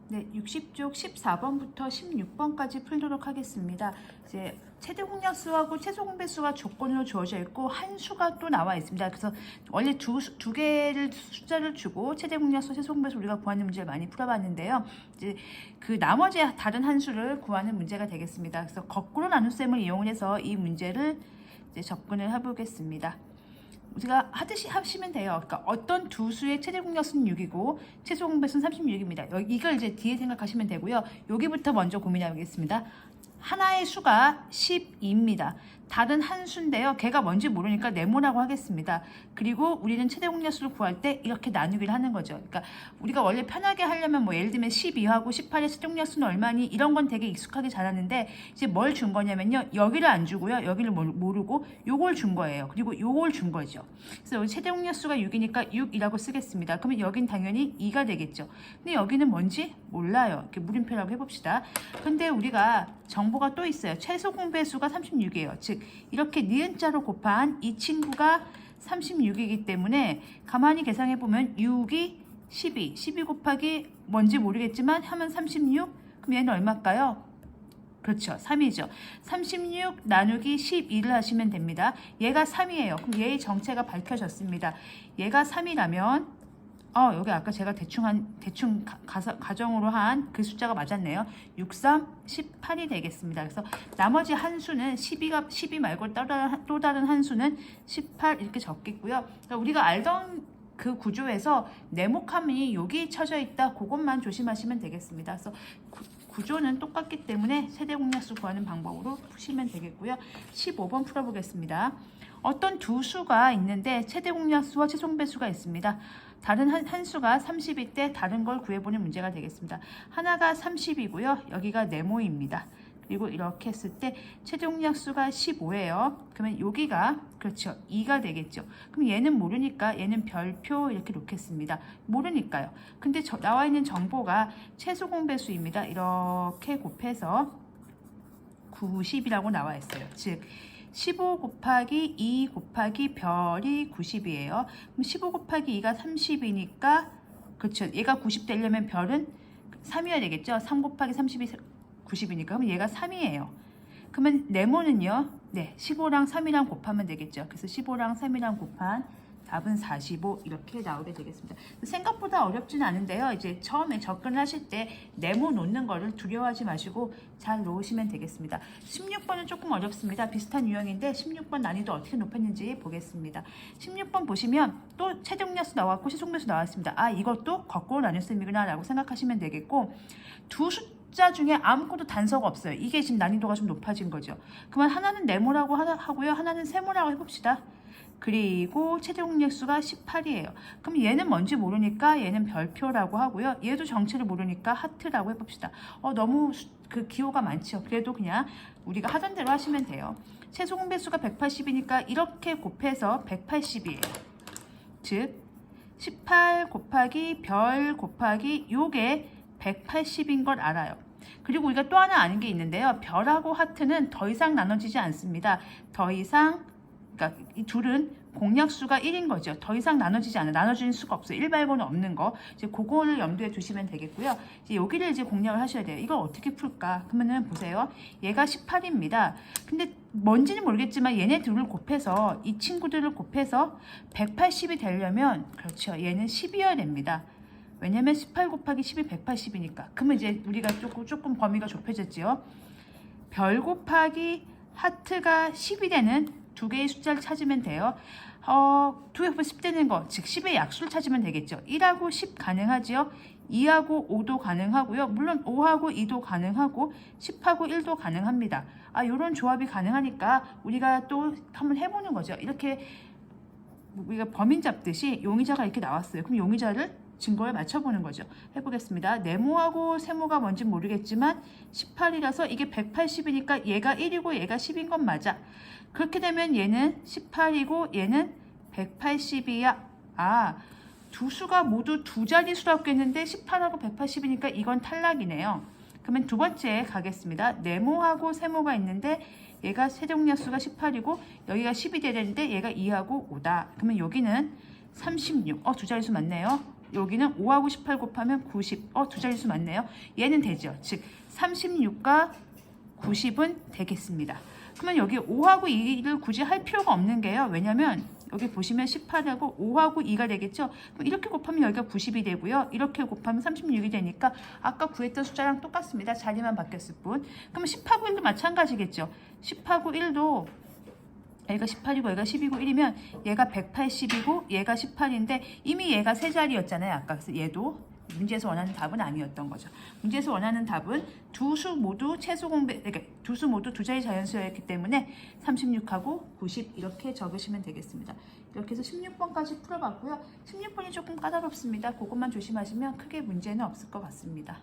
네, 60쪽 14번부터 16번까지 풀도록 하겠습니다. 이제 최대 공약수하고 최소 공배수가 조건으로 주어져 있고 한 수가 또 나와 있습니다. 그래서 원래 두 개를 숫자를 주고 최대 공약수, 최소 공배수 우리가 구하는 문제를 많이 풀어봤는데요. 이제 그 나머지 다른 한 수를 구하는 문제가 되겠습니다. 그래서 거꾸로 나눗셈을 이용해서 이 문제를 이제 접근을 해보겠습니다. 우리가 하듯이 하시면 돼요. 그러니까 어떤 두 수의 최대 공약수는 6이고 최소 공배수는 36입니다. 이걸 이제 뒤에 생각하시면 되고요. 여기부터 먼저 고민해보겠습니다. 하나의 수가 12입니다. 다른 한 수인데요. 걔가 뭔지 모르니까 네모라고 하겠습니다. 그리고 우리는 최대 공약수를 구할 때 이렇게 나누기를 하는 거죠. 그러니까 우리가 원래 편하게 하려면 뭐 예를 들면 12하고 18의 최대 공약수는 얼마니 이런 건 되게 익숙하게 잘하는데 이제 뭘 준 거냐면요. 여기를 안 주고요. 여기를 모르고 요걸 준 거예요. 그리고 요걸 준 거죠. 그래서 여기 최대 공약수가 6이니까 6이라고 쓰겠습니다. 그러면 여긴 당연히 2가 되겠죠. 근데 여기는 뭔지 몰라요. 이렇게 물음표라고 해봅시다. 근데 우리가 정보가 또 있어요. 최소 공배수가 36이에요. 즉 이렇게 니은자로 곱한 이 친구가 36이기 때문에 가만히 계산해보면 6이 12 곱하기 뭔지 모르겠지만 하면 36. 그럼 얘는 얼마일까요? 그렇죠. 3이죠. 36 나누기 12를 하시면 됩니다. 얘가 3이에요. 그럼 얘의 정체가 밝혀졌습니다. 얘가 3이라면 여기 아까 제가 대충 가정으로 한 그 숫자가 맞았네요. 6, 3, 18이 되겠습니다. 그래서 나머지 한 수는 12 말고 또 다른 한 수는 18 이렇게 적겠고요. 그러니까 우리가 알던 그 구조에서 네모칸이 여기 쳐져 있다. 그것만 조심하시면 되겠습니다. 그래서 구조는 똑같기 때문에 세대 공약수 구하는 방법으로 푸시면 되겠고요. 15번 풀어보겠습니다. 어떤 두 수가 있는데 최대 공약수와 최소 공배수가 있습니다. 다른 한 수가 30일 때 다른 걸 구해보는 문제가 되겠습니다. 하나가 30이고요. 여기가 네모입니다. 그리고 이렇게 했을 때 최대 공약수가 15예요. 그러면 여기가 그렇죠. 2가 되겠죠. 그럼 얘는 모르니까 얘는 별표 이렇게 놓겠습니다. 모르니까요. 근데 나와 있는 정보가 최소 공배수입니다. 이렇게 곱해서 90이라고 나와 있어요. 즉 15 곱하기 2 곱하기 별이 90이에요. 그럼 15 곱하기 2가 30이니까 그렇죠. 얘가 90 되려면 별은 3이어야 되겠죠. 3 곱하기 30이 90이니까 그럼 얘가 3이에요. 그러면 네모는요. 네, 15랑 3이랑 곱하면 되겠죠. 그래서 15랑 3이랑 곱한 답은 45 이렇게 나오게 되겠습니다. 생각보다 어렵진 않은데요. 이제 처음에 접근을 하실 때 네모 놓는 거를 두려워하지 마시고 잘 놓으시면 되겠습니다. 16번은 조금 어렵습니다. 비슷한 유형인데 16번 난이도 어떻게 높였는지 보겠습니다. 16번 보시면 또 최대 공약수 나왔고 시속배수 나왔습니다. 이것도 거꾸로 나눗셈이구나 라고 생각하시면 되겠고 두 숫자 중에 아무것도 단서가 없어요. 이게 지금 난이도가 좀 높아진 거죠. 그러면 하나는 네모라고 하고요. 하나는 세모라고 해봅시다. 그리고 최대 공약수가 18이에요. 그럼 얘는 뭔지 모르니까 얘는 별표라고 하고요. 얘도 정체를 모르니까 하트라고 해봅시다. 너무 그 기호가 많죠. 그래도 그냥 우리가 하던 대로 하시면 돼요. 최소 공배수가 180이니까 이렇게 곱해서 180이에요. 즉 18 곱하기 별 곱하기 요게 180인 걸 알아요. 그리고 우리가 또 하나 아는 게 있는데요. 별하고 하트는 더 이상 나눠지지 않습니다. 더 이상 그러니까 이 둘은 공약수가 1인 거죠. 더 이상 나눠지지 않아요. 나눠지는 수가 없어요. 1 말고는 없는 거. 이제 그거를 염두에 두시면 되겠고요. 이제 여기를 이제 공략을 하셔야 돼요. 이걸 어떻게 풀까? 그러면은 보세요. 얘가 18입니다. 근데 뭔지는 모르겠지만 얘네 둘을 곱해서 이 친구들을 곱해서 180이 되려면 그렇죠. 얘는 10이어야 됩니다. 왜냐면 18 곱하기 10이 180이니까. 그러면 이제 우리가 조금 범위가 좁혀졌지요. 별 곱하기 하트가 10이 되는 두 개의 숫자를 찾으면 돼요. 2에 곱해서 10 되는 거, 즉 10의 약수를 찾으면 되겠죠. 1하고 10 가능하지요. 2하고 5도 가능하고요. 물론 5하고 2도 가능하고 10하고 1도 가능합니다. 이런 조합이 가능하니까 우리가 또 한번 해보는 거죠. 이렇게 우리가 범인 잡듯이 용의자가 이렇게 나왔어요. 그럼 용의자를 증거에 맞춰보는 거죠. 해보겠습니다. 네모하고 세모가 뭔지 모르겠지만 18이라서 이게 180이니까 얘가 1이고 얘가 10인 건 맞아. 그렇게 되면 얘는 18이고 얘는 180이야. 두 수가 모두 두 자릿수라고 했는데 18하고 180이니까 이건 탈락이네요. 그러면 두 번째 가겠습니다. 네모하고 세모가 있는데 얘가 세종약수가 18이고 여기가 10이 되는데 얘가 2하고 5다. 그러면 여기는 36. 두 자릿수 맞네요. 여기는 5하고 18 곱하면 90. 두 자릿수 맞네요. 얘는 되죠. 즉 36과 90은 되겠습니다. 그러면 여기 5하고 2를 굳이 할 필요가 없는 게요. 왜냐면 여기 보시면 18하고 5하고 2가 되겠죠. 그럼 이렇게 곱하면 여기가 90이 되고요. 이렇게 곱하면 36이 되니까 아까 구했던 숫자랑 똑같습니다. 자리만 바뀌었을 뿐. 그러면 10하고 1도 마찬가지겠죠. 10하고 1도 얘가 18이고 얘가 10이고 1이면 얘가 180이고 얘가 18인데 이미 얘가 세 자리였잖아요. 아까. 그래서 얘도 문제에서 원하는 답은 아니었던 거죠. 문제에서 원하는 답은 두 수 모두 최소 공배, 그러니까 두 수 모두 두 자리 자연수였기 때문에 36하고 90 이렇게 적으시면 되겠습니다. 이렇게 해서 16번까지 풀어봤고요. 16번이 조금 까다롭습니다. 그것만 조심하시면 크게 문제는 없을 것 같습니다.